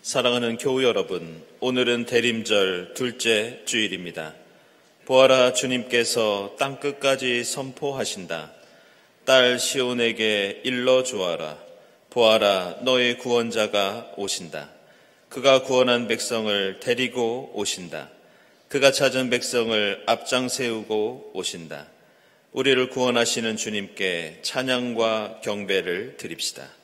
사랑하는 교우 여러분, 오늘은 대림절 둘째 주일입니다. 보아라, 주님께서 땅끝까지 선포하신다. 딸 시온에게 일러 주어라. 보아라, 너의 구원자가 오신다. 그가 구원한 백성을 데리고 오신다. 그가 찾은 백성을 앞장 세우고 오신다. 우리를 구원하시는 주님께 찬양과 경배를 드립시다.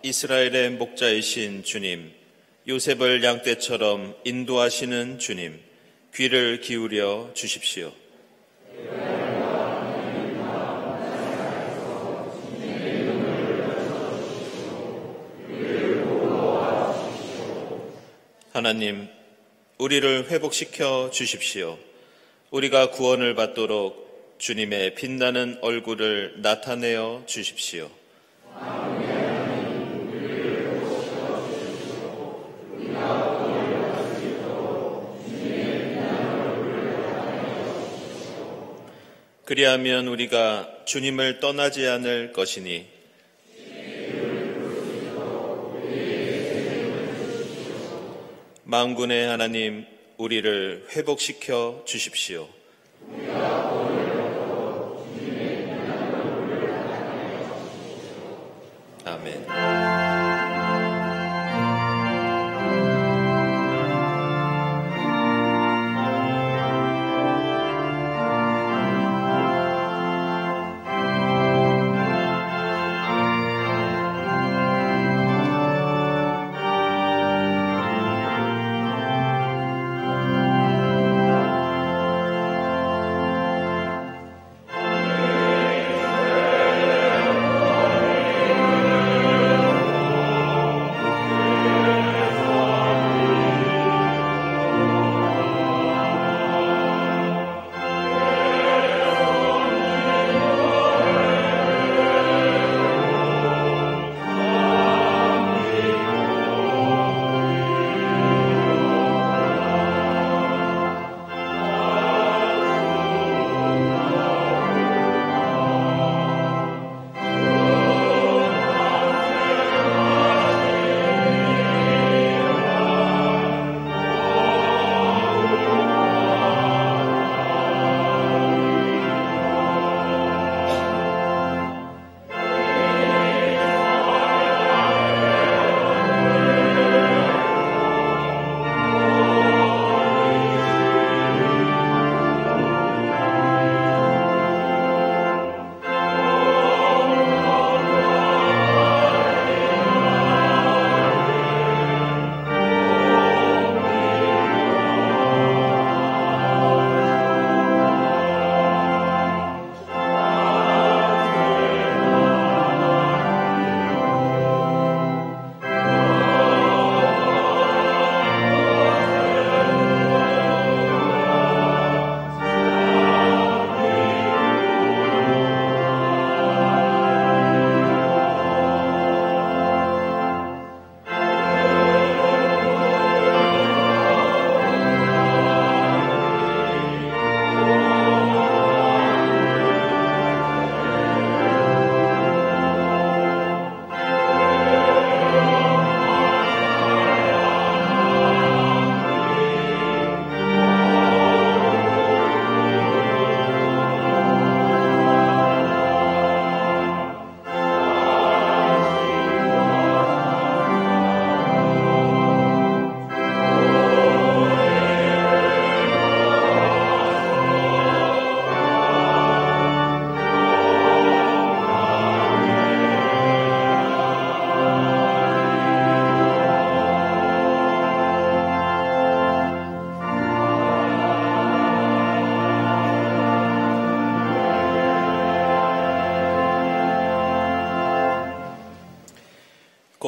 이스라엘의 목자이신 주님, 요셉을 양떼처럼 인도하시는 주님, 귀를 기울여 주십시오. 하나님, 우리를 회복시켜 주십시오. 우리가 구원을 받도록 주님의 빛나는 얼굴을 나타내어 주십시오. 그리하면 우리가 주님을 떠나지 않을 것이니 만군의 하나님, 우리를 회복시켜 주십시오. 아멘.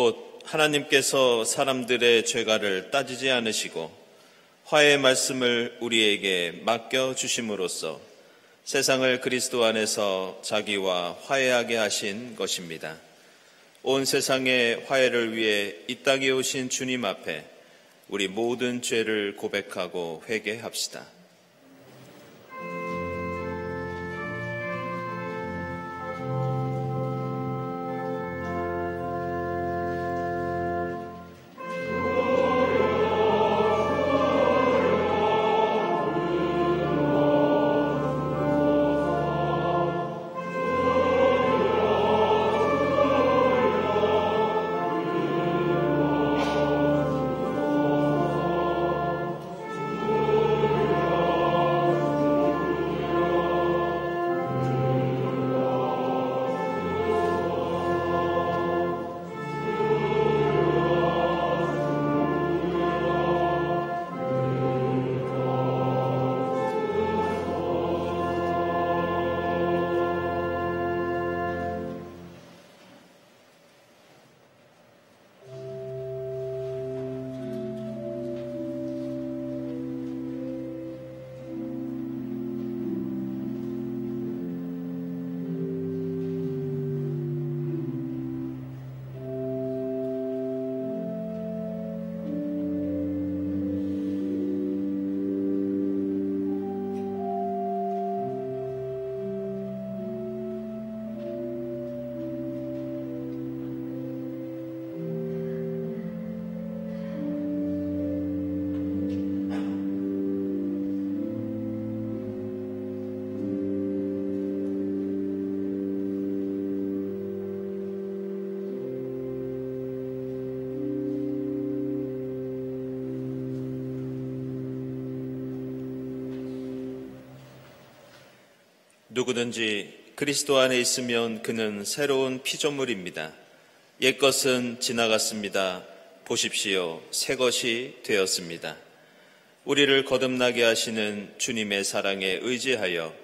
곧 하나님께서 사람들의 죄가를 따지지 않으시고 화해의 말씀을 우리에게 맡겨 주심으로써 세상을 그리스도 안에서 자기와 화해하게 하신 것입니다. 온 세상의 화해를 위해 이 땅에 오신 주님 앞에 우리 모든 죄를 고백하고 회개합시다. 누구든지 그리스도 안에 있으면 그는 새로운 피조물입니다. 옛것은 지나갔습니다. 보십시오. 새 것이 되었습니다. 우리를 거듭나게 하시는 주님의 사랑에 의지하여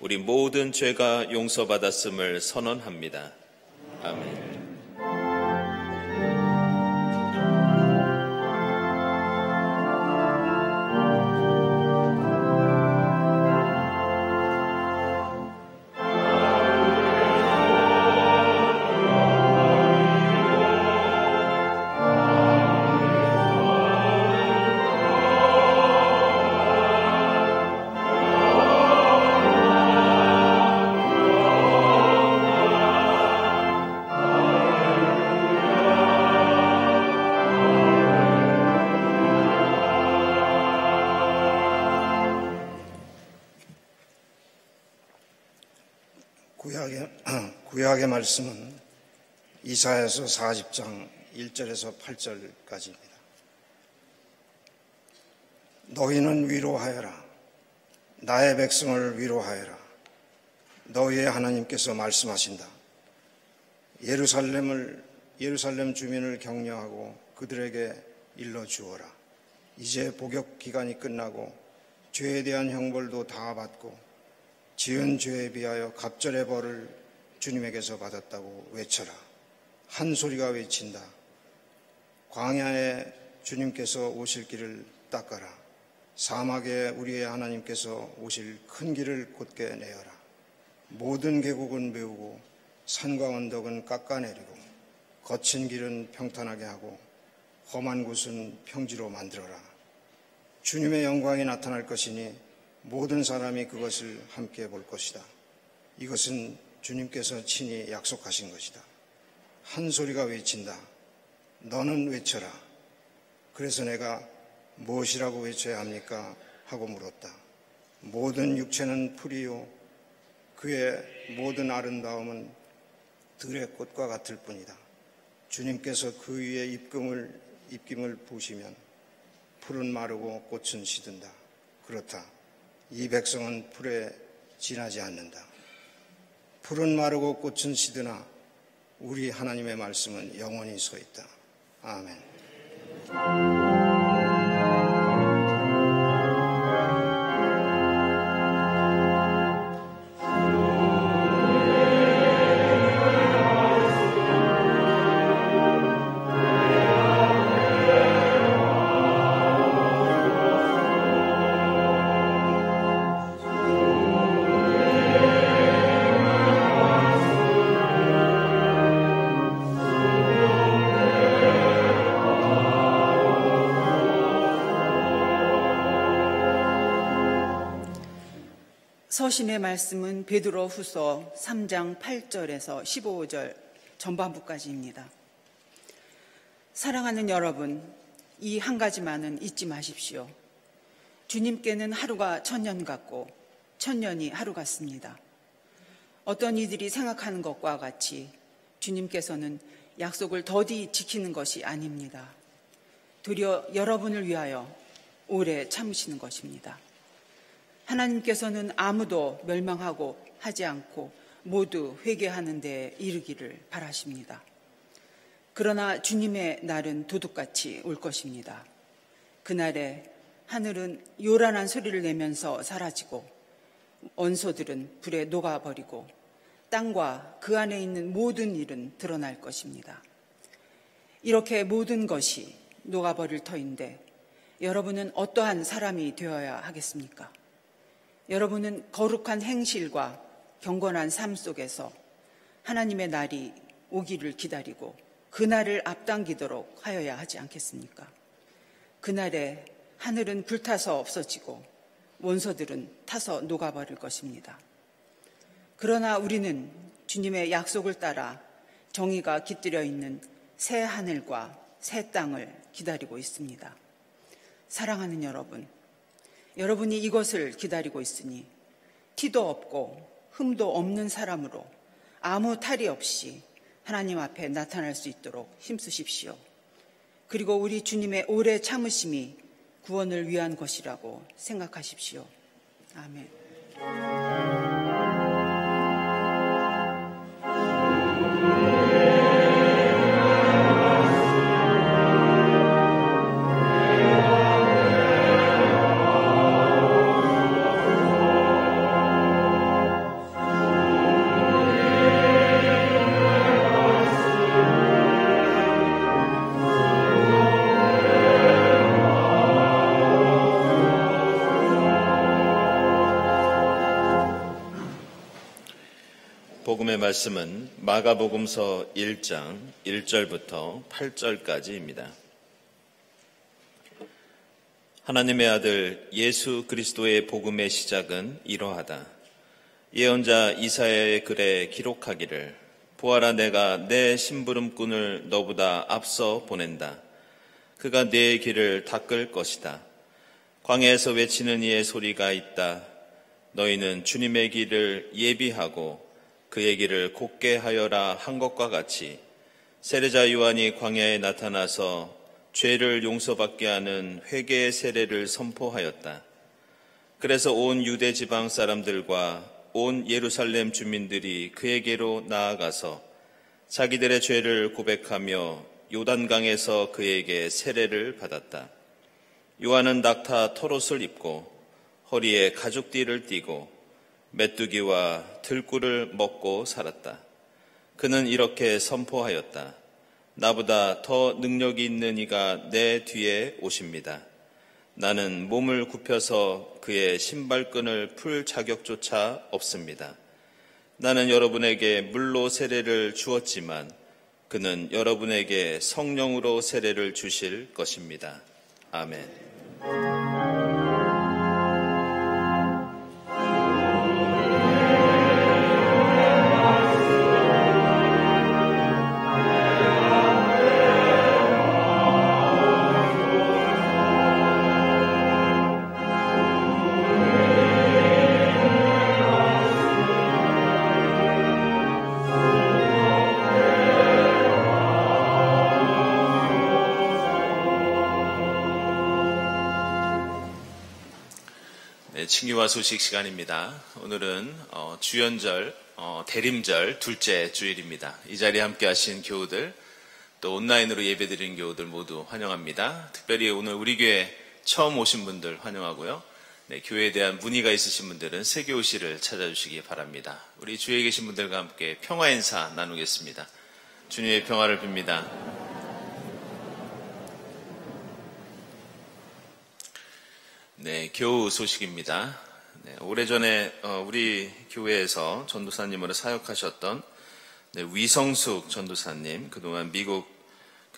우리 모든 죄가 용서받았음을 선언합니다. 아멘. 구약의 말씀은 이사야서 40장 1절에서 8절까지입니다. 너희는 위로하여라. 나의 백성을 위로하여라. 너희의 하나님께서 말씀하신다. 예루살렘 주민을 격려하고 그들에게 일러주어라. 이제 복역 기간이 끝나고 죄에 대한 형벌도 다 받고 지은 죄에 비하여 갑절의 벌을 주님에게서 받았다고 외쳐라. 한 소리가 외친다. 광야에 주님께서 오실 길을 닦아라. 사막에 우리의 하나님께서 오실 큰 길을 곧게 내어라. 모든 계곡은 메우고 산과 언덕은 깎아내리고 거친 길은 평탄하게 하고 험한 곳은 평지로 만들어라. 주님의 영광이 나타날 것이니 모든 사람이 그것을 함께 볼 것이다. 이것은 주님께서 친히 약속하신 것이다. 한 소리가 외친다. 너는 외쳐라. 그래서 내가 무엇이라고 외쳐야 합니까? 하고 물었다. 모든 육체는 풀이요 그의 모든 아름다움은 들의 꽃과 같을 뿐이다. 주님께서 그 위에 입김을 부으시면 풀은 마르고 꽃은 시든다. 그렇다. 이 백성은 풀에 지나지 않는다. 풀은 마르고 꽃은 시드나 우리 하나님의 말씀은 영원히 서 있다. 아멘. 서신의 말씀은 베드로후서 3장 8절에서 15절 전반부까지입니다. 사랑하는 여러분, 이 한 가지만은 잊지 마십시오. 주님께는 하루가 천년 같고 천년이 하루 같습니다. 어떤 이들이 생각하는 것과 같이 주님께서는 약속을 더디 지키는 것이 아닙니다. 도리어 여러분을 위하여 오래 참으시는 것입니다. 하나님께서는 아무도 멸망하고 하지 않고 모두 회개하는 데 이르기를 바라십니다. 그러나 주님의 날은 도둑같이 올 것입니다. 그날에 하늘은 요란한 소리를 내면서 사라지고 원소들은 불에 녹아버리고 땅과 그 안에 있는 모든 일은 드러날 것입니다. 이렇게 모든 것이 녹아버릴 터인데 여러분은 어떠한 사람이 되어야 하겠습니까? 여러분은 거룩한 행실과 경건한 삶 속에서 하나님의 날이 오기를 기다리고 그날을 앞당기도록 하여야 하지 않겠습니까? 그날에 하늘은 불타서 없어지고 원소들은 타서 녹아버릴 것입니다. 그러나 우리는 주님의 약속을 따라 정의가 깃들여 있는 새 하늘과 새 땅을 기다리고 있습니다. 사랑하는 여러분, 여러분이 이것을 기다리고 있으니 티도 없고 흠도 없는 사람으로 아무 탈이 없이 하나님 앞에 나타날 수 있도록 힘쓰십시오. 그리고 우리 주님의 오래 참으심이 구원을 위한 것이라고 생각하십시오. 아멘. 복음의 말씀은 마가복음서 1장 1절부터 8절까지입니다. 하나님의 아들 예수 그리스도의 복음의 시작은 이러하다. 예언자 이사야의 글에 기록하기를 보아라, 내가 내 심부름꾼을 너보다 앞서 보낸다. 그가 네 길을 닦을 것이다. 광야에서 외치는 이의 소리가 있다. 너희는 주님의 길을 예비하고 그의 길을 곧게 하여라 한 것과 같이 세례자 요한이 광야에 나타나서 죄를 용서받게 하는 회개의 세례를 선포하였다. 그래서 온 유대 지방 사람들과 온 예루살렘 주민들이 그에게로 나아가서 자기들의 죄를 고백하며 요단강에서 그에게 세례를 받았다. 요한은 낙타 털옷을 입고 허리에 가죽띠를 띠고 메뚜기와 들꿀을 먹고 살았다. 그는 이렇게 선포하였다. 나보다 더 능력이 있는 이가 내 뒤에 오십니다. 나는 몸을 굽혀서 그의 신발끈을 풀 자격조차 없습니다. 나는 여러분에게 물로 세례를 주었지만 그는 여러분에게 성령으로 세례를 주실 것입니다. 아멘. 칭의와 소식 시간입니다. 오늘은 주연절, 대림절 둘째 주일입니다. 이 자리에 함께 하신 교우들, 또 온라인으로 예배드리는 교우들 모두 환영합니다. 특별히 오늘 우리 교회 처음 오신 분들 환영하고요. 네, 교회에 대한 문의가 있으신 분들은 세교실을 찾아주시기 바랍니다. 우리 주위에 계신 분들과 함께 평화 인사 나누겠습니다. 주님의 평화를 빕니다. 네, 교우 소식입니다. 네, 오래전에 우리 교회에서 전도사님으로 사역하셨던 위성숙 전도사님, 그동안 미국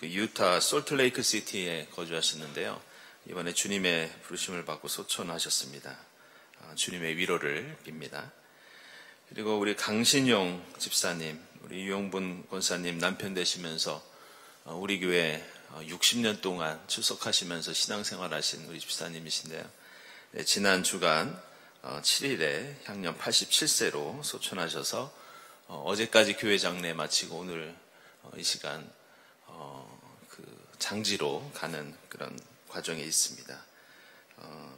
유타 솔트레이크 시티에 거주하셨는데요. 이번에 주님의 부르심을 받고 소천하셨습니다. 주님의 위로를 빕니다. 그리고 우리 강신용 집사님, 우리 유영분 권사님 남편 되시면서 우리 교회 60년 동안 출석하시면서 신앙생활하신 우리 집사님이신데요. 지난 주간 7일에 향년 87세로 소천하셔서 어제까지 교회 장례 마치고 오늘 이 시간 그 장지로 가는 그런 과정에 있습니다.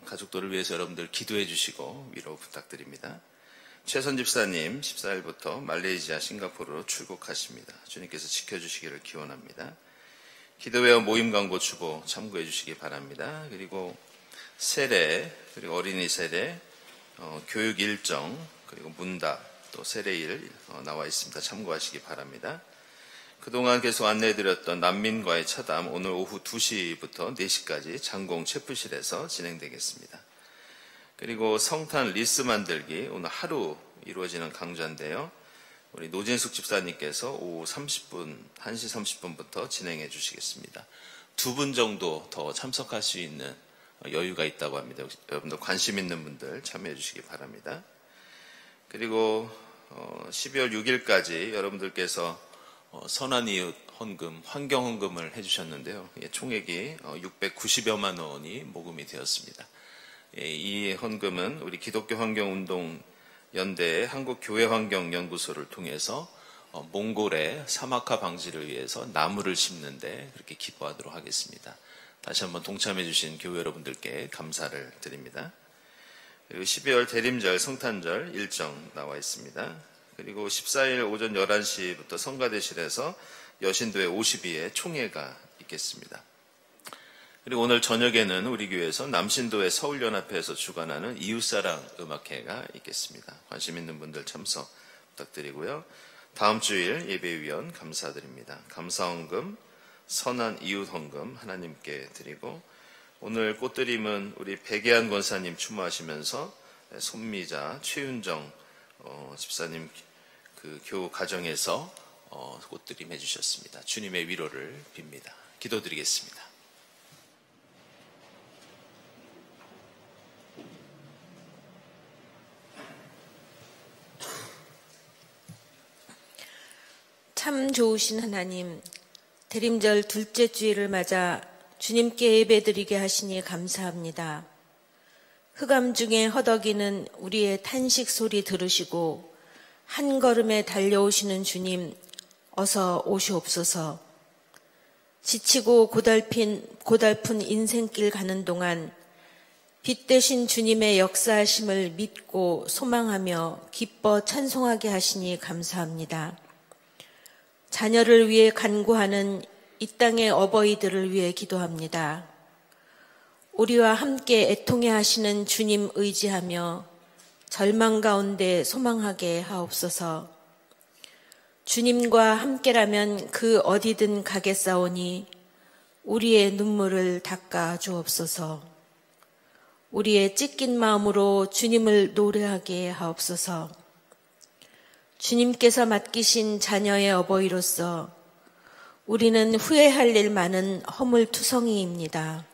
가족들을 위해서 여러분들 기도해 주시고 위로 부탁드립니다. 최선 집사님 14일부터 말레이시아, 싱가포르로 출국하십니다. 주님께서 지켜주시기를 기원합니다. 기도회와 모임 광고 주보 참고해 주시기 바랍니다. 그리고 세례, 그리고 어린이 세례, 교육 일정, 그리고 문답, 또 세례일 나와 있습니다. 참고하시기 바랍니다. 그동안 계속 안내해드렸던 난민과의 차담 오늘 오후 2시부터 4시까지 장공 체프실에서 진행되겠습니다. 그리고 성탄 리스 만들기 오늘 하루 이루어지는 강좌인데요. 우리 노진숙 집사님께서 오후 1시 30분부터 진행해 주시겠습니다. 2분 정도 더 참석할 수 있는 여유가 있다고 합니다. 여러분들 관심 있는 분들 참여해 주시기 바랍니다. 그리고 12월 6일까지 여러분들께서 선한이웃 헌금, 환경헌금을 해주셨는데요. 총액이 690여만 원이 모금이 되었습니다. 이 헌금은 우리 기독교 환경운동 연대의 한국교회환경연구소를 통해서 몽골의 사막화 방지를 위해서 나무를 심는데 그렇게 기부하도록 하겠습니다. 다시 한번 동참해 주신 교회 여러분들께 감사를 드립니다. 그리고 12월 대림절 성탄절 일정 나와 있습니다. 그리고 14일 오전 11시부터 성가대실에서 여신도회 52회 총회가 있겠습니다. 그리고 오늘 저녁에는 우리 교회에서 남신도회 서울연합회에서 주관하는 이웃사랑 음악회가 있겠습니다. 관심 있는 분들 참석 부탁드리고요. 다음 주일 예배위원 감사드립니다. 감사헌금, 선한 이웃헌금 하나님께 드리고 오늘 꽃드림은 우리 백예한 권사님 추모하시면서 손미자 최윤정 집사님 그 교우 가정에서 꽃드림 해주셨습니다. 주님의 위로를 빕니다. 기도드리겠습니다. 참 좋으신 하나님, 대림절 둘째 주일을 맞아 주님께 예배드리게 하시니 감사합니다. 흑암 중에 허덕이는 우리의 탄식 소리 들으시고 한 걸음에 달려오시는 주님, 어서 오시옵소서. 지치고 고달픈 인생길 가는 동안 빛 대신 주님의 역사하심을 믿고 소망하며 기뻐 찬송하게 하시니 감사합니다. 자녀를 위해 간구하는 이 땅의 어버이들을 위해 기도합니다. 우리와 함께 애통해 하시는 주님 의지하며 절망 가운데 소망하게 하옵소서. 주님과 함께라면 그 어디든 가겠사오니 우리의 눈물을 닦아 주옵소서. 우리의 찢긴 마음으로 주님을 노래하게 하옵소서. 주님께서 맡기신 자녀의 어버이로서 우리는 후회할 일 많은 허물투성이입니다.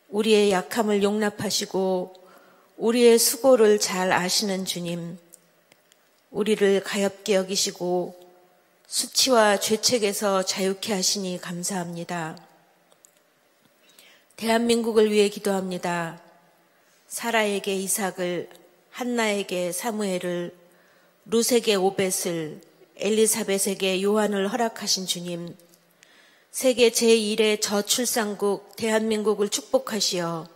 우리의 약함을 용납하시고 우리의 수고를 잘 아시는 주님, 우리를 가엾게 여기시고 수치와 죄책에서 자유케 하시니 감사합니다. 대한민국을 위해 기도합니다. 사라에게 이삭을, 한나에게 사무엘을, 룻에게 오벳을, 엘리사벳에게 요한을 허락하신 주님, 세계 제1의 저출산국 대한민국을 축복하시어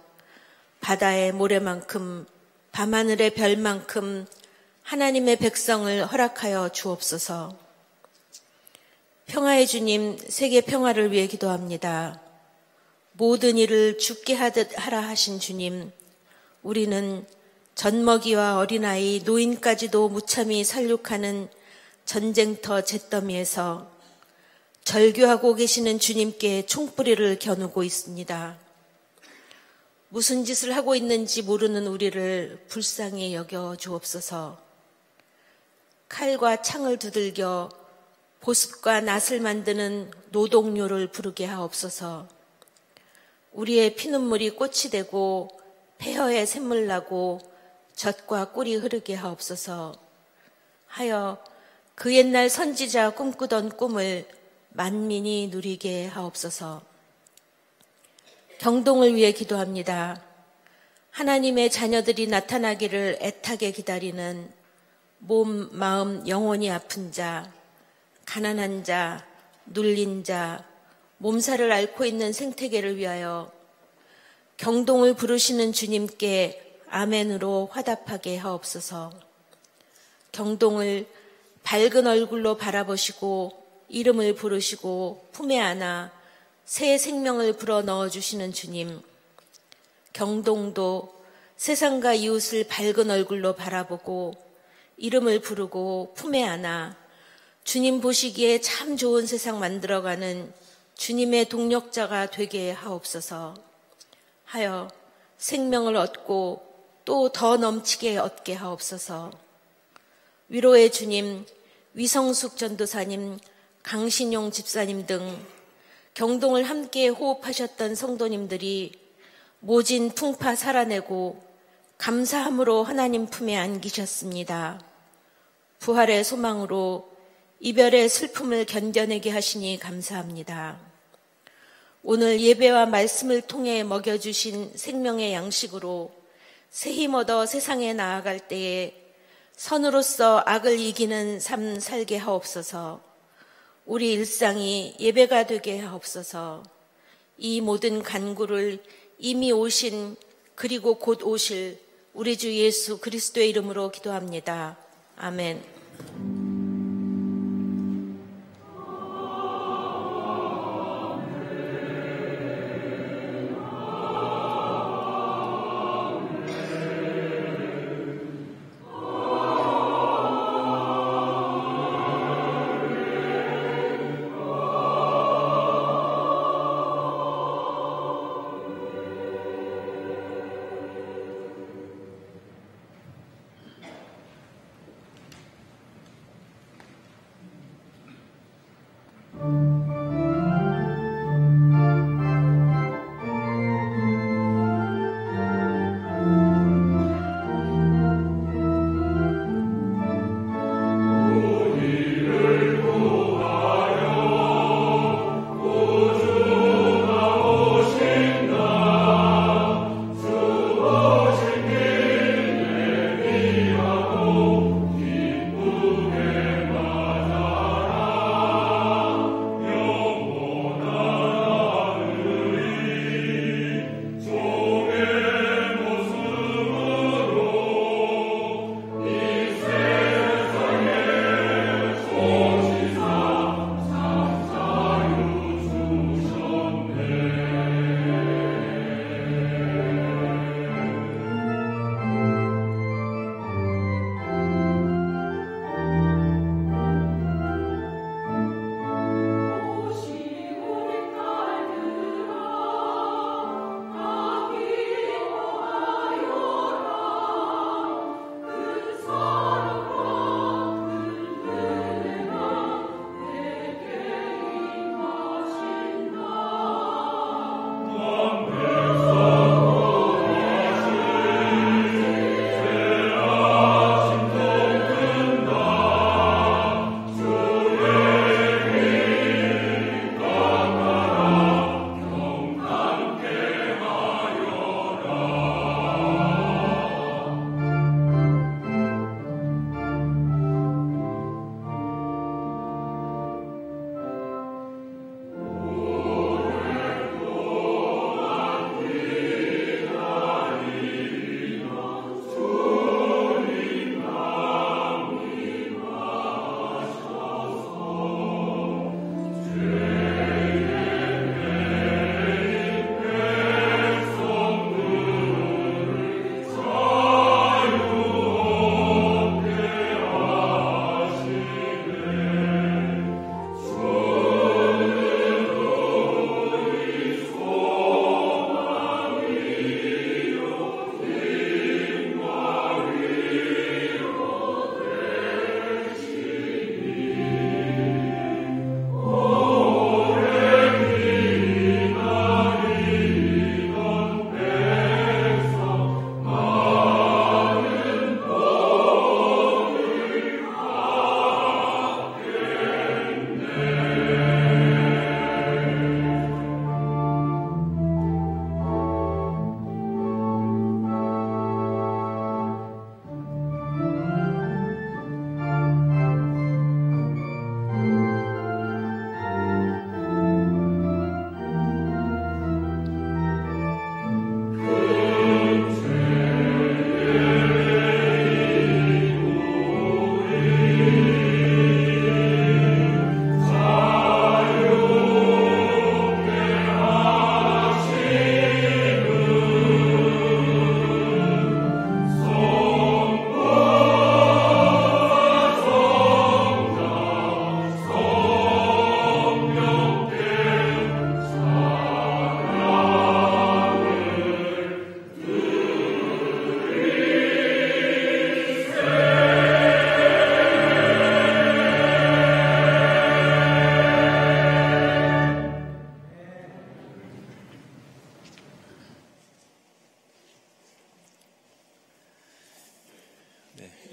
바다의 모래만큼 밤하늘의 별만큼 하나님의 백성을 허락하여 주옵소서. 평화의 주님, 세계 평화를 위해 기도합니다. 모든 일을 죽게 하듯 하라 하신 주님, 우리는 젖먹이와 어린아이, 노인까지도 무참히 살육하는 전쟁터 잿더미에서 절규하고 계시는 주님께 총뿌리를 겨누고 있습니다. 무슨 짓을 하고 있는지 모르는 우리를 불쌍히 여겨 주옵소서. 칼과 창을 두들겨 보습과 낫을 만드는 노동요를 부르게 하옵소서. 우리의 피눈물이 꽃이 되고 폐허에 샘물 나고 젖과 꿀이 흐르게 하옵소서. 하여 그 옛날 선지자 꿈꾸던 꿈을 만민이 누리게 하옵소서. 경동을 위해 기도합니다. 하나님의 자녀들이 나타나기를 애타게 기다리는 몸, 마음, 영혼이 아픈 자, 가난한 자, 눌린 자, 몸살을 앓고 있는 생태계를 위하여 경동을 부르시는 주님께 아멘으로 화답하게 하옵소서. 경동을 밝은 얼굴로 바라보시고 이름을 부르시고 품에 안아 새 생명을 불어 넣어주시는 주님, 경동도 세상과 이웃을 밝은 얼굴로 바라보고 이름을 부르고 품에 안아 주님 보시기에 참 좋은 세상 만들어가는 주님의 동력자가 되게 하옵소서. 하여 생명을 얻고 또 더 넘치게 얻게 하옵소서. 위로의 주님, 위성숙 전도사님, 강신용 집사님 등 경동을 함께 호흡하셨던 성도님들이 모진 풍파 살아내고 감사함으로 하나님 품에 안기셨습니다. 부활의 소망으로 이별의 슬픔을 견뎌내게 하시니 감사합니다. 오늘 예배와 말씀을 통해 먹여주신 생명의 양식으로 새 힘 얻어 세상에 나아갈 때에 선으로서 악을 이기는 삶 살게 하옵소서. 우리 일상이 예배가 되게 하옵소서. 이 모든 간구를 이미 오신 그리고 곧 오실 우리 주 예수 그리스도의 이름으로 기도합니다. 아멘.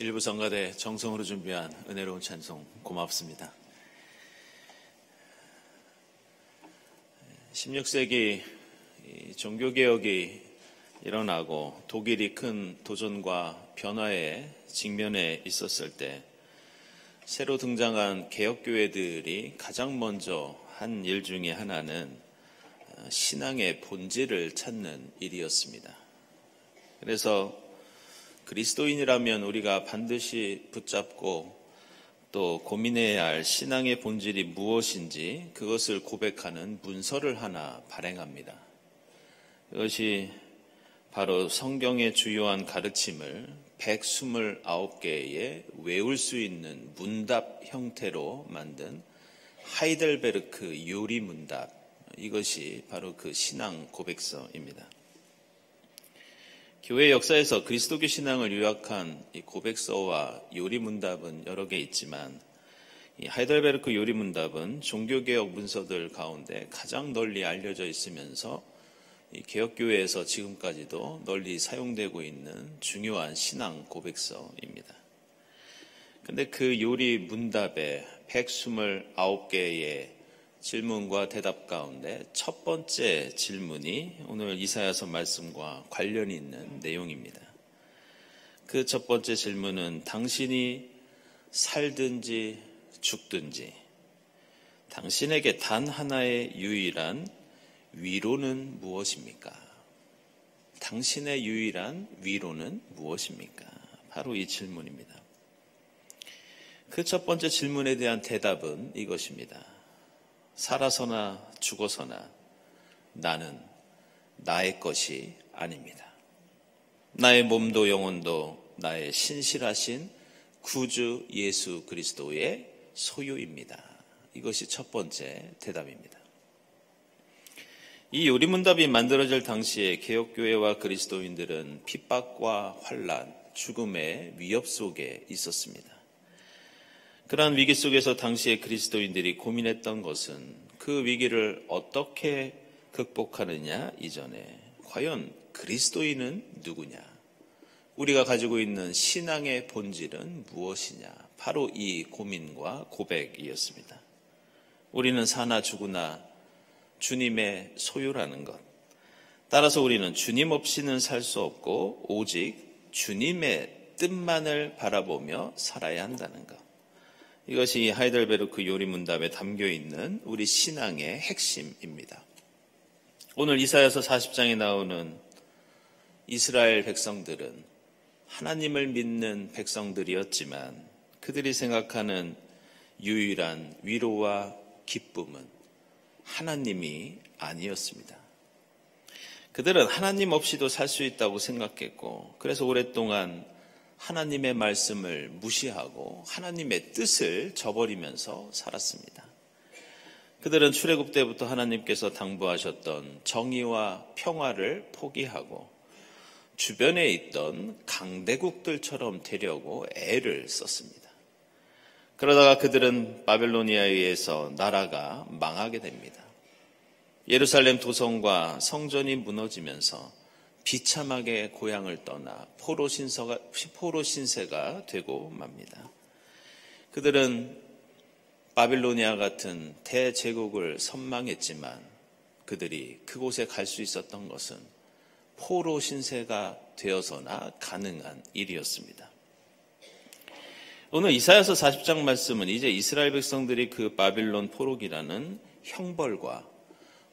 일부 성가대 정성으로 준비한 은혜로운 찬송 고맙습니다. 16세기 종교개혁이 일어나고 독일이 큰 도전과 변화에 직면해 있었을 때 새로 등장한 개혁교회들이 가장 먼저 한 일 중에 하나는 신앙의 본질을 찾는 일이었습니다. 그래서 그리스도인이라면 우리가 반드시 붙잡고 또 고민해야 할 신앙의 본질이 무엇인지 그것을 고백하는 문서를 하나 발행합니다. 이것이 바로 성경의 주요한 가르침을 129개의 외울 수 있는 문답 형태로 만든 하이델베르크 요리 문답, 이것이 바로 그 신앙 고백서입니다. 교회 역사에서 그리스도교 신앙을 요약한 이 고백서와 요리 문답은 여러 개 있지만 이 하이델베르크 요리 문답은 종교개혁 문서들 가운데 가장 널리 알려져 있으면서 이 개혁교회에서 지금까지도 널리 사용되고 있는 중요한 신앙 고백서입니다. 근데 그 요리 문답의 129개의 질문과 대답 가운데 첫 번째 질문이 오늘 이사야서 말씀과 관련이 있는 내용입니다. 그 첫 번째 질문은 당신이 살든지 죽든지 당신에게 단 하나의 유일한 위로는 무엇입니까? 당신의 유일한 위로는 무엇입니까? 바로 이 질문입니다. 그 첫 번째 질문에 대한 대답은 이것입니다. 살아서나 죽어서나 나는 나의 것이 아닙니다. 나의 몸도 영혼도 나의 신실하신 구주 예수 그리스도의 소유입니다. 이것이 첫 번째 대답입니다. 이 요리문답이 만들어질 당시에 개혁교회와 그리스도인들은 핍박과 환난, 죽음의 위협 속에 있었습니다. 그러한 위기 속에서 당시의 그리스도인들이 고민했던 것은 그 위기를 어떻게 극복하느냐 이전에 과연 그리스도인은 누구냐? 우리가 가지고 있는 신앙의 본질은 무엇이냐? 바로 이 고민과 고백이었습니다. 우리는 사나 죽으나 주님의 소유라는 것. 따라서 우리는 주님 없이는 살 수 없고 오직 주님의 뜻만을 바라보며 살아야 한다는 것. 이것이 하이델베르크 요리문답에 담겨있는 우리 신앙의 핵심입니다. 오늘 이사야서 40장에 나오는 이스라엘 백성들은 하나님을 믿는 백성들이었지만 그들이 생각하는 유일한 위로와 기쁨은 하나님이 아니었습니다. 그들은 하나님 없이도 살 수 있다고 생각했고 그래서 오랫동안 하나님의 말씀을 무시하고 하나님의 뜻을 저버리면서 살았습니다. 그들은 출애굽 때부터 하나님께서 당부하셨던 정의와 평화를 포기하고 주변에 있던 강대국들처럼 되려고 애를 썼습니다. 그러다가 그들은 바벨로니아에 의해서 나라가 망하게 됩니다. 예루살렘 도성과 성전이 무너지면서 비참하게 고향을 떠나 포로 신세가 되고 맙니다. 그들은 바빌로니아 같은 대제국을 선망했지만 그들이 그곳에 갈 수 있었던 것은 포로 신세가 되어서나 가능한 일이었습니다. 오늘 이사야서 40장 말씀은 이제 이스라엘 백성들이 그 바빌론 포로기라는 형벌과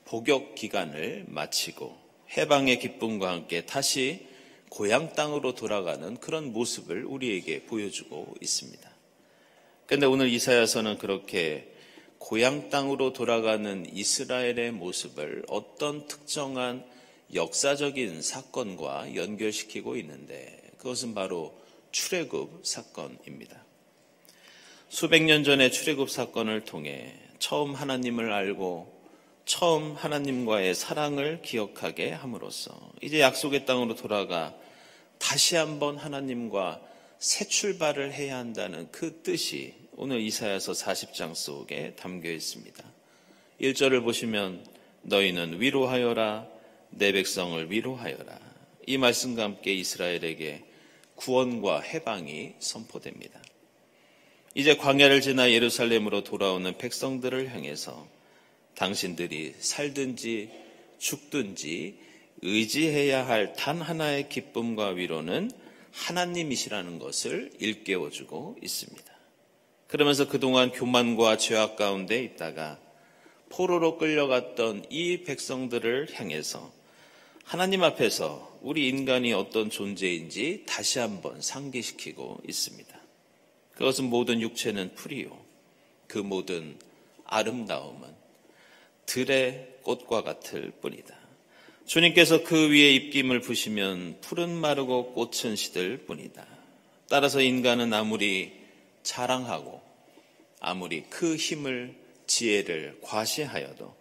복역 기간을 마치고 해방의 기쁨과 함께 다시 고향 땅으로 돌아가는 그런 모습을 우리에게 보여주고 있습니다. 그런데 오늘 이사야서는 그렇게 고향 땅으로 돌아가는 이스라엘의 모습을 어떤 특정한 역사적인 사건과 연결시키고 있는데 그것은 바로 출애굽 사건입니다. 수백 년 전의 출애굽 사건을 통해 처음 하나님을 알고 처음 하나님과의 사랑을 기억하게 함으로써 이제 약속의 땅으로 돌아가 다시 한번 하나님과 새 출발을 해야 한다는 그 뜻이 오늘 이사야서 40장 속에 담겨 있습니다. 1절을 보시면 너희는 위로하여라 내 백성을 위로하여라. 이 말씀과 함께 이스라엘에게 구원과 해방이 선포됩니다. 이제 광야를 지나 예루살렘으로 돌아오는 백성들을 향해서 당신들이 살든지 죽든지 의지해야 할 단 하나의 기쁨과 위로는 하나님이시라는 것을 일깨워주고 있습니다. 그러면서 그동안 교만과 죄악 가운데 있다가 포로로 끌려갔던 이 백성들을 향해서 하나님 앞에서 우리 인간이 어떤 존재인지 다시 한번 상기시키고 있습니다. 그것은 모든 육체는 풀이요, 그 모든 아름다움은 들의 꽃과 같을 뿐이다. 주님께서 그 위에 입김을 부시면 풀은 마르고 꽃은 시들 뿐이다. 따라서 인간은 아무리 자랑하고 아무리 그 힘을 지혜를 과시하여도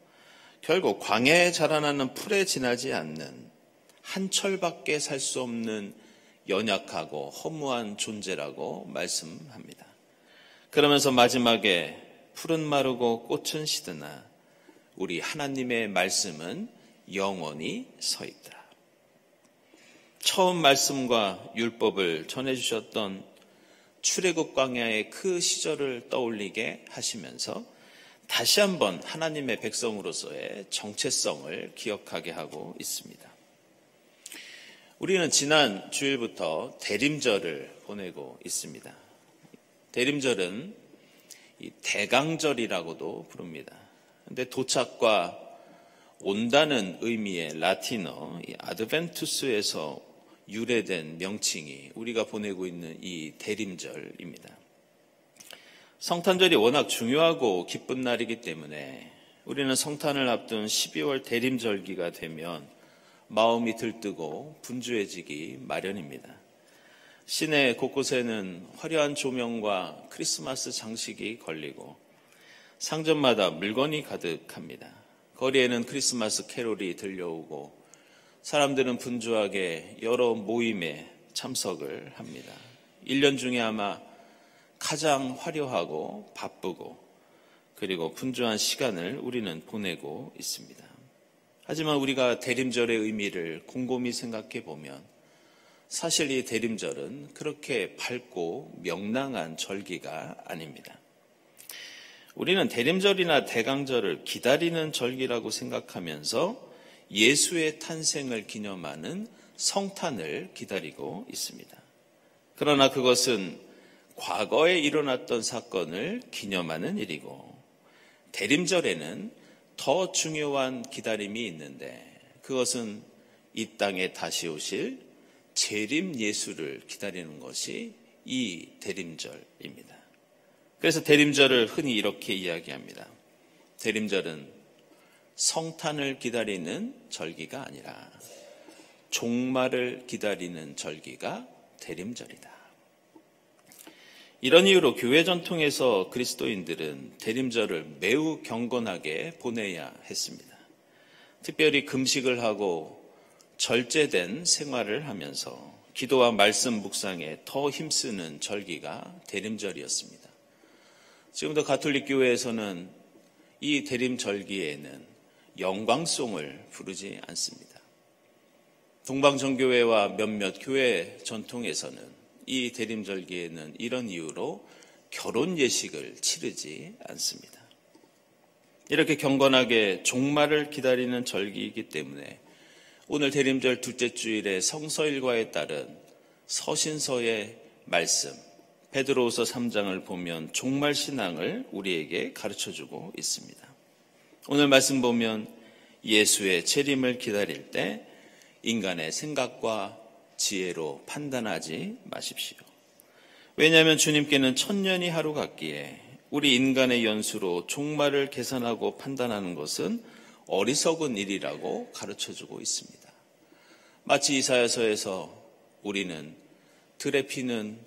결국 광야에 자라나는 풀에 지나지 않는 한 철밖에 살 수 없는 연약하고 허무한 존재라고 말씀합니다. 그러면서 마지막에 풀은 마르고 꽃은 시드나 우리 하나님의 말씀은 영원히 서 있다. 처음 말씀과 율법을 전해주셨던 출애굽 광야의 그 시절을 떠올리게 하시면서 다시 한번 하나님의 백성으로서의 정체성을 기억하게 하고 있습니다. 우리는 지난 주일부터 대림절을 보내고 있습니다. 대림절은 대강절이라고도 부릅니다. 그런데 도착과 온다는 의미의 라틴어 아드벤투스에서 유래된 명칭이 우리가 보내고 있는 이 대림절입니다. 성탄절이 워낙 중요하고 기쁜 날이기 때문에 우리는 성탄을 앞둔 12월 대림절기가 되면 마음이 들뜨고 분주해지기 마련입니다. 시내 곳곳에는 화려한 조명과 크리스마스 장식이 걸리고 상점마다 물건이 가득합니다. 거리에는 크리스마스 캐롤이 들려오고 사람들은 분주하게 여러 모임에 참석을 합니다. 1년 중에 아마 가장 화려하고 바쁘고 그리고 분주한 시간을 우리는 보내고 있습니다. 하지만 우리가 대림절의 의미를 곰곰이 생각해 보면 사실 이 대림절은 그렇게 밝고 명랑한 절기가 아닙니다. 우리는 대림절이나 대강절을 기다리는 절기라고 생각하면서 예수의 탄생을 기념하는 성탄을 기다리고 있습니다. 그러나 그것은 과거에 일어났던 사건을 기념하는 일이고 대림절에는 더 중요한 기다림이 있는데 그것은 이 땅에 다시 오실 재림 예수를 기다리는 것이 이 대림절입니다. 그래서 대림절을 흔히 이렇게 이야기합니다. 대림절은 성탄을 기다리는 절기가 아니라 종말을 기다리는 절기가 대림절이다. 이런 이유로 교회 전통에서 그리스도인들은 대림절을 매우 경건하게 보내야 했습니다. 특별히 금식을 하고 절제된 생활을 하면서 기도와 말씀 묵상에 더 힘쓰는 절기가 대림절이었습니다. 지금도 가톨릭 교회에서는 이 대림절기에는 영광송을 부르지 않습니다. 동방정교회와 몇몇 교회 전통에서는 이 대림절기에는 이런 이유로 결혼 예식을 치르지 않습니다. 이렇게 경건하게 종말을 기다리는 절기이기 때문에 오늘 대림절 둘째 주일의 성서일과에 따른 서신서의 말씀 베드로후서 3장을 보면 종말 신앙을 우리에게 가르쳐주고 있습니다. 오늘 말씀 보면 예수의 재림을 기다릴 때 인간의 생각과 지혜로 판단하지 마십시오. 왜냐하면 주님께는 1000년이 하루 같기에 우리 인간의 연수로 종말을 계산하고 판단하는 것은 어리석은 일이라고 가르쳐주고 있습니다. 마치 이사야서에서 우리는 들에 피는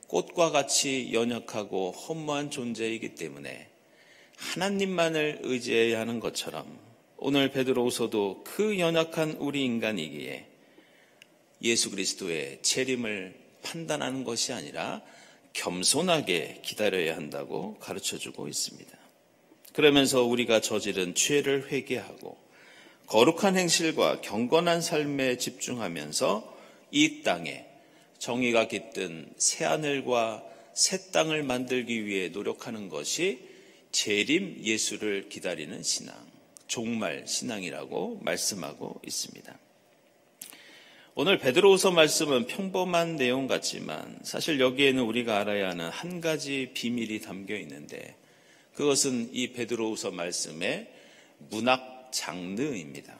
꽃과 같이 연약하고 허무한 존재이기 때문에 하나님만을 의지해야 하는 것처럼 오늘 베드로후서도 그 연약한 우리 인간이기에 예수 그리스도의 재림을 판단하는 것이 아니라 겸손하게 기다려야 한다고 가르쳐주고 있습니다. 그러면서 우리가 저지른 죄를 회개하고 거룩한 행실과 경건한 삶에 집중하면서 이 땅에 정의가 깃든 새하늘과 새 땅을 만들기 위해 노력하는 것이 재림 예수를 기다리는 신앙, 종말 신앙이라고 말씀하고 있습니다. 오늘 베드로후서 말씀은 평범한 내용 같지만 사실 여기에는 우리가 알아야 하는 한 가지 비밀이 담겨 있는데 그것은 이 베드로후서 말씀의 문학 장르입니다.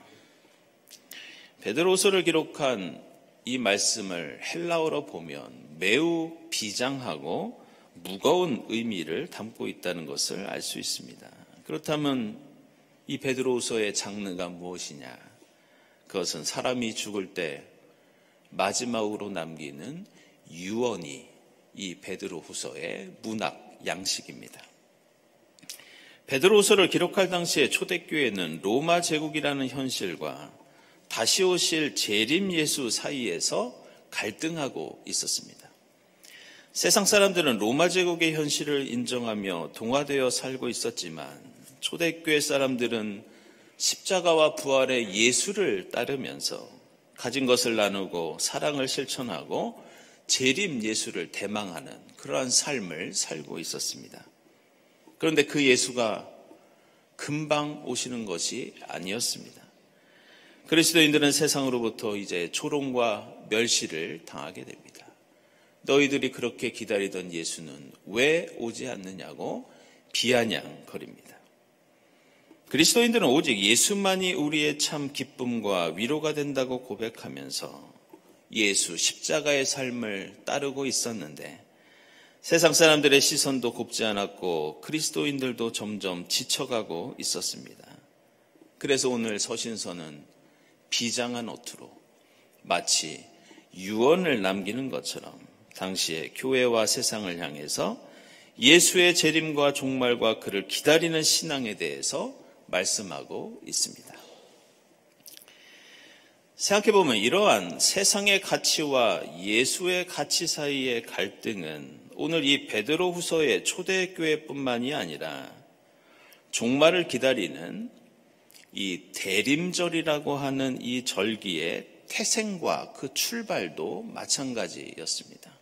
베드로후서를 기록한 이 말씀을 헬라어로 보면 매우 비장하고 무거운 의미를 담고 있다는 것을 알 수 있습니다. 그렇다면 이 베드로후서의 장르가 무엇이냐? 그것은 사람이 죽을 때 마지막으로 남기는 유언이 이 베드로후서의 문학 양식입니다. 베드로후서를 기록할 당시에 초대교회는 로마 제국이라는 현실과 다시 오실 재림 예수 사이에서 갈등하고 있었습니다. 세상 사람들은 로마 제국의 현실을 인정하며 동화되어 살고 있었지만 초대교회 사람들은 십자가와 부활의 예수를 따르면서 가진 것을 나누고 사랑을 실천하고 재림 예수를 대망하는 그러한 삶을 살고 있었습니다. 그런데 그 예수가 금방 오시는 것이 아니었습니다. 그리스도인들은 세상으로부터 이제 조롱과 멸시를 당하게 됩니다. 너희들이 그렇게 기다리던 예수는 왜 오지 않느냐고 비아냥거립니다. 그리스도인들은 오직 예수만이 우리의 참 기쁨과 위로가 된다고 고백하면서 예수 십자가의 삶을 따르고 있었는데 세상 사람들의 시선도 곱지 않았고 그리스도인들도 점점 지쳐가고 있었습니다. 그래서 오늘 서신서는 비장한 어투로 마치 유언을 남기는 것처럼 당시의 교회와 세상을 향해서 예수의 재림과 종말과 그를 기다리는 신앙에 대해서 말씀하고 있습니다. 생각해보면 이러한 세상의 가치와 예수의 가치 사이의 갈등은 오늘 이 베드로후서의 초대교회뿐만이 아니라 종말을 기다리는 이 대림절이라고 하는 이 절기의 태생과 그 출발도 마찬가지였습니다.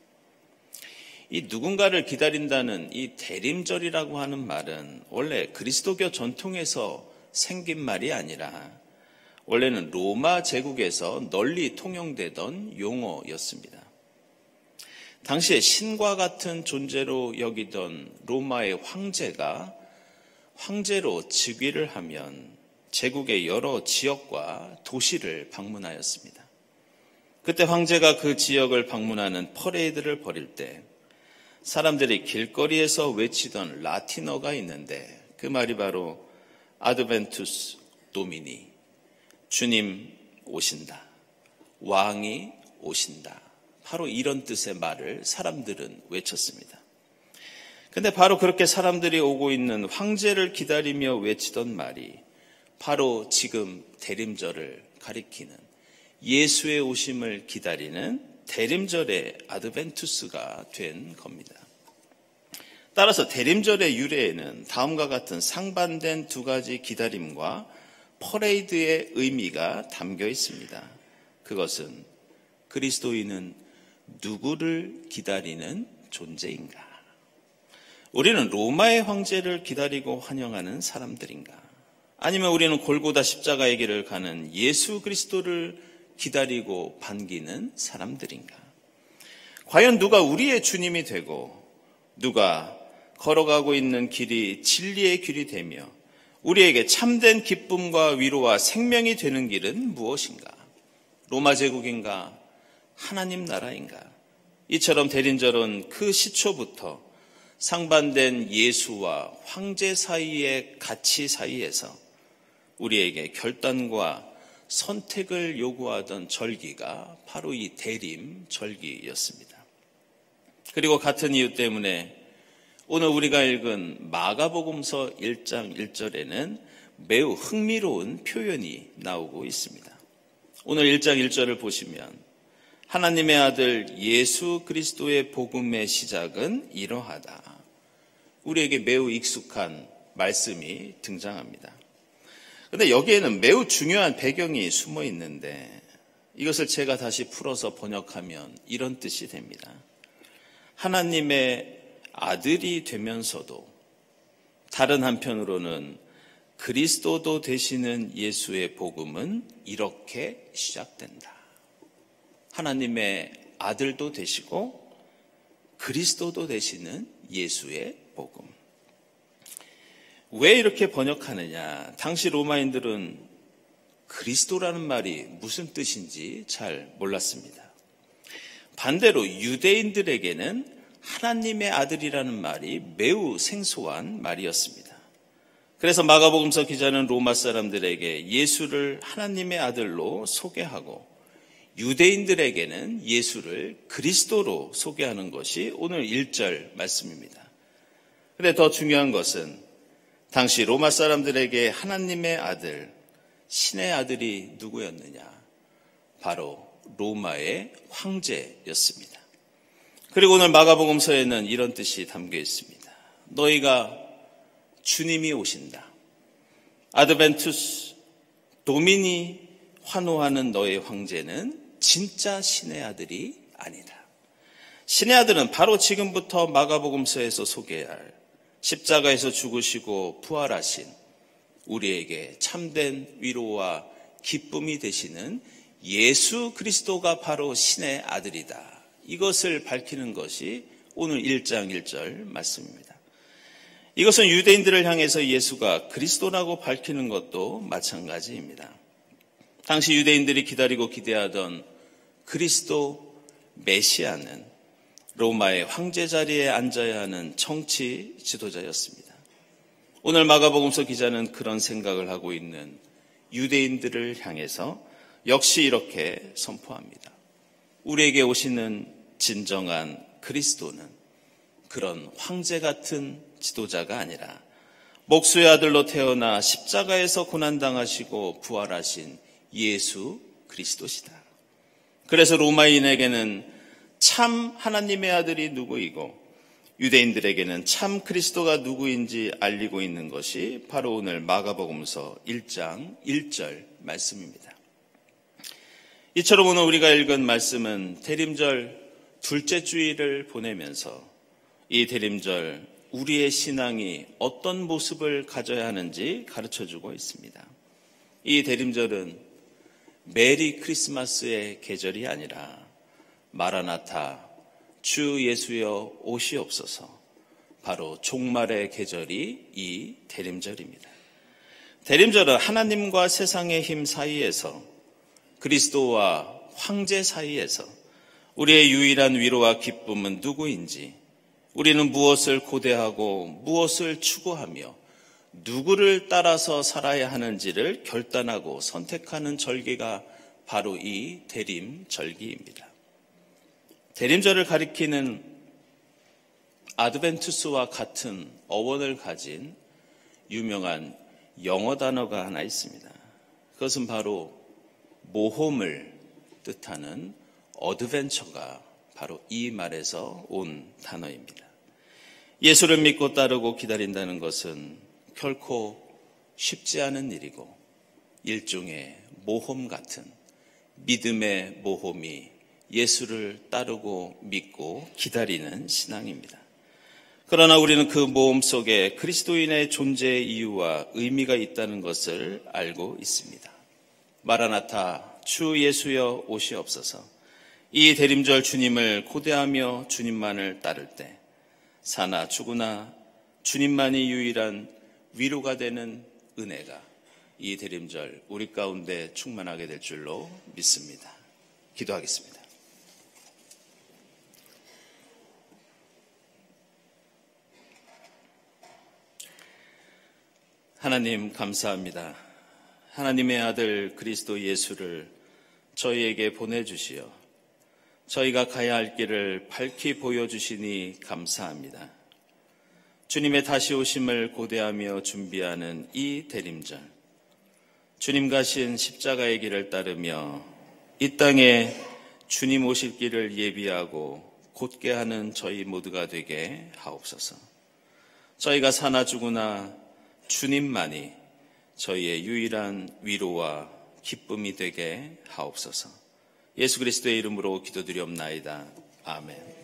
이 누군가를 기다린다는 이 대림절이라고 하는 말은 원래 그리스도교 전통에서 생긴 말이 아니라 원래는 로마 제국에서 널리 통용되던 용어였습니다. 당시에 신과 같은 존재로 여기던 로마의 황제가 황제로 즉위를 하면 제국의 여러 지역과 도시를 방문하였습니다. 그때 황제가 그 지역을 방문하는 퍼레이드를 벌일 때 사람들이 길거리에서 외치던 라틴어가 있는데 그 말이 바로 아드벤투스 도미니, 주님 오신다, 왕이 오신다. 바로 이런 뜻의 말을 사람들은 외쳤습니다. 근데 바로 그렇게 사람들이 오고 있는 황제를 기다리며 외치던 말이 바로 지금 대림절을 가리키는 예수의 오심을 기다리는 대림절의 아드벤투스가 된 겁니다. 따라서 대림절의 유래에는 다음과 같은 상반된 두 가지 기다림과 퍼레이드의 의미가 담겨 있습니다. 그것은 그리스도인은 누구를 기다리는 존재인가? 우리는 로마의 황제를 기다리고 환영하는 사람들인가? 아니면 우리는 골고다 십자가의 길을 가는 예수 그리스도를 기다리고 반기는 사람들인가? 과연 누가 우리의 주님이 되고 누가 걸어가고 있는 길이 진리의 길이 되며 우리에게 참된 기쁨과 위로와 생명이 되는 길은 무엇인가? 로마 제국인가? 하나님 나라인가? 이처럼 대림절은 그 시초부터 상반된 예수와 황제 사이의 가치 사이에서 우리에게 결단과 선택을 요구하던 절기가 바로 이 대림 절기였습니다. 그리고 같은 이유 때문에 오늘 우리가 읽은 마가복음서 1장 1절에는 매우 흥미로운 표현이 나오고 있습니다. 오늘 1장 1절을 보시면 하나님의 아들 예수 그리스도의 복음의 시작은 이러하다. 우리에게 매우 익숙한 말씀이 등장합니다. 그런데 여기에는 매우 중요한 배경이 숨어 있는데 이것을 제가 다시 풀어서 번역하면 이런 뜻이 됩니다. 하나님의 아들이 되면서도 다른 한편으로는 그리스도도 되시는 예수의 복음은 이렇게 시작된다. 하나님의 아들도 되시고 그리스도도 되시는 예수의 복음. 왜 이렇게 번역하느냐? 당시 로마인들은 그리스도라는 말이 무슨 뜻인지 잘 몰랐습니다. 반대로 유대인들에게는 하나님의 아들이라는 말이 매우 생소한 말이었습니다. 그래서 마가복음서 기자는 로마 사람들에게 예수를 하나님의 아들로 소개하고 유대인들에게는 예수를 그리스도로 소개하는 것이 오늘 1절 말씀입니다. 그런데 더 중요한 것은 당시 로마 사람들에게 하나님의 아들, 신의 아들이 누구였느냐? 바로 로마의 황제였습니다. 그리고 오늘 마가복음서에는 이런 뜻이 담겨 있습니다. 너희가 주님이 오신다. 아드벤투스 도미니 환호하는 너의 황제는 진짜 신의 아들이 아니다. 신의 아들은 바로 지금부터 마가복음서에서 소개할 십자가에서 죽으시고 부활하신 우리에게 참된 위로와 기쁨이 되시는 예수 그리스도가 바로 신의 아들이다. 이것을 밝히는 것이 오늘 1장 1절 말씀입니다. 이것은 유대인들을 향해서 예수가 그리스도라고 밝히는 것도 마찬가지입니다. 당시 유대인들이 기다리고 기대하던 그리스도 메시아는 로마의 황제 자리에 앉아야 하는 정치 지도자였습니다. 오늘 마가복음서 기자는 그런 생각을 하고 있는 유대인들을 향해서 역시 이렇게 선포합니다. 우리에게 오시는 진정한 그리스도는 그런 황제 같은 지도자가 아니라 목수의 아들로 태어나 십자가에서 고난당하시고 부활하신 예수 그리스도시다. 그래서 로마인에게는 참 하나님의 아들이 누구이고 유대인들에게는 참 그리스도가 누구인지 알리고 있는 것이 바로 오늘 마가복음서 1장 1절 말씀입니다. 이처럼 오늘 우리가 읽은 말씀은 대림절 둘째 주일을 보내면서 이 대림절 우리의 신앙이 어떤 모습을 가져야 하는지 가르쳐주고 있습니다. 이 대림절은 메리 크리스마스의 계절이 아니라 마라나타 주 예수여 오시옵소서 바로 종말의 계절이 이 대림절입니다. 대림절은 하나님과 세상의 힘 사이에서 그리스도와 황제 사이에서 우리의 유일한 위로와 기쁨은 누구인지 우리는 무엇을 고대하고 무엇을 추구하며 누구를 따라서 살아야 하는지를 결단하고 선택하는 절기가 바로 이 대림절기입니다. 대림절을 가리키는 아드벤투스와 같은 어원을 가진 유명한 영어 단어가 하나 있습니다. 그것은 바로 모험을 뜻하는 어드벤처가 바로 이 말에서 온 단어입니다. 예수를 믿고 따르고 기다린다는 것은 결코 쉽지 않은 일이고 일종의 모험 같은 믿음의 모험이 예수를 따르고 믿고 기다리는 신앙입니다. 그러나 우리는 그 모험 속에 그리스도인의 존재의 이유와 의미가 있다는 것을 알고 있습니다. 마라나타 주 예수여 오시옵소서. 이 대림절 주님을 고대하며 주님만을 따를 때 사나 죽으나 주님만이 유일한 위로가 되는 은혜가 이 대림절 우리 가운데 충만하게 될 줄로 믿습니다. 기도하겠습니다. 하나님 감사합니다. 하나님의 아들 그리스도 예수를 저희에게 보내주시어 저희가 가야 할 길을 밝히 보여주시니 감사합니다. 주님의 다시 오심을 고대하며 준비하는 이 대림절, 주님 가신 십자가의 길을 따르며 이 땅에 주님 오실 길을 예비하고 곧게 하는 저희 모두가 되게 하옵소서. 저희가 사나 죽으나 주님만이 저희의 유일한 위로와 기쁨이 되게 하옵소서. 예수 그리스도의 이름으로 기도드리옵나이다. 아멘.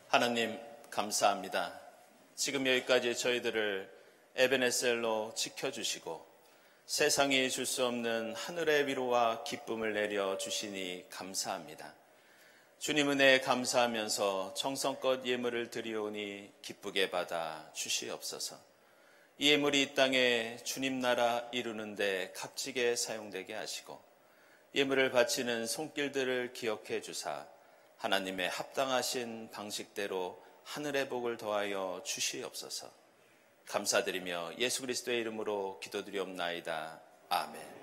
하나님 감사합니다. 지금 여기까지 저희들을 에베네셀로 지켜주시고 세상이 줄 수 없는 하늘의 위로와 기쁨을 내려 주시니 감사합니다. 주님 은혜에 감사하면서 정성껏 예물을 드리오니 기쁘게 받아 주시옵소서. 이 예물이 이 땅에 주님 나라 이루는 데 값지게 사용되게 하시고 예물을 바치는 손길들을 기억해 주사 하나님의 합당하신 방식대로 하늘의 복을 더하여 주시옵소서. 감사드리며 예수 그리스도의 이름으로 기도드리옵나이다. 아멘.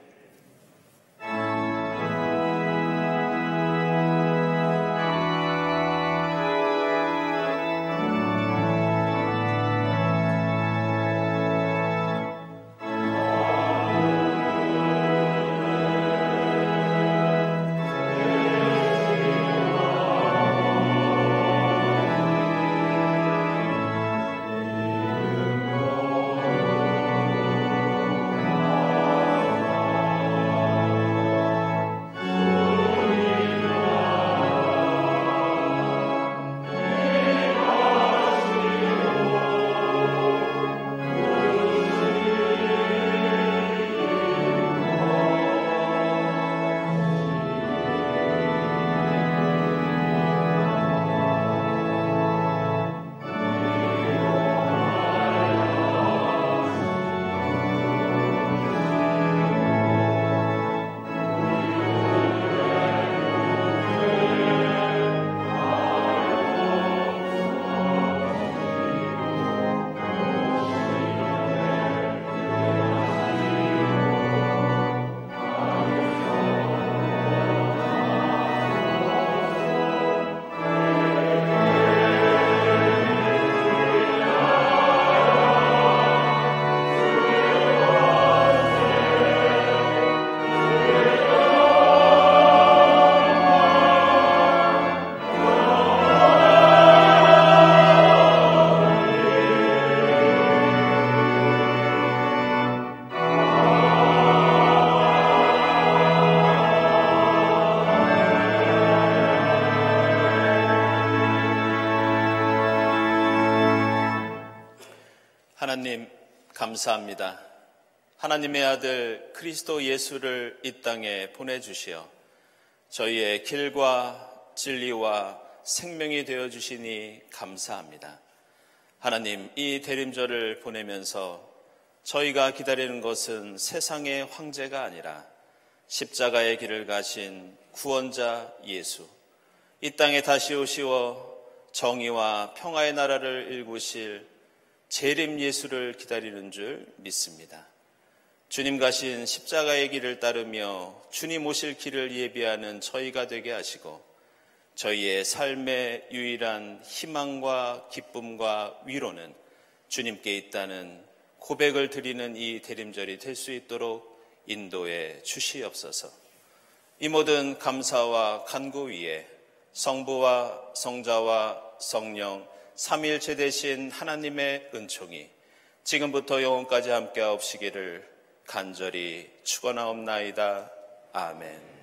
하나님 감사합니다. 하나님의 아들 그리스도 예수를 이 땅에 보내주시어 저희의 길과 진리와 생명이 되어주시니 감사합니다. 하나님, 이 대림절을 보내면서 저희가 기다리는 것은 세상의 황제가 아니라 십자가의 길을 가신 구원자 예수, 이 땅에 다시 오시어 정의와 평화의 나라를 일구실 재림 예수를 기다리는 줄 믿습니다. 주님 가신 십자가의 길을 따르며 주님 오실 길을 예비하는 저희가 되게 하시고 저희의 삶의 유일한 희망과 기쁨과 위로는 주님께 있다는 고백을 드리는 이 대림절이 될 수 있도록 인도해 주시옵소서. 이 모든 감사와 간구 위에 성부와 성자와 성령 삼위일체 되신 하나님의 은총이 지금부터 영원까지 함께하옵시기를 간절히 축원하옵나이다. 아멘.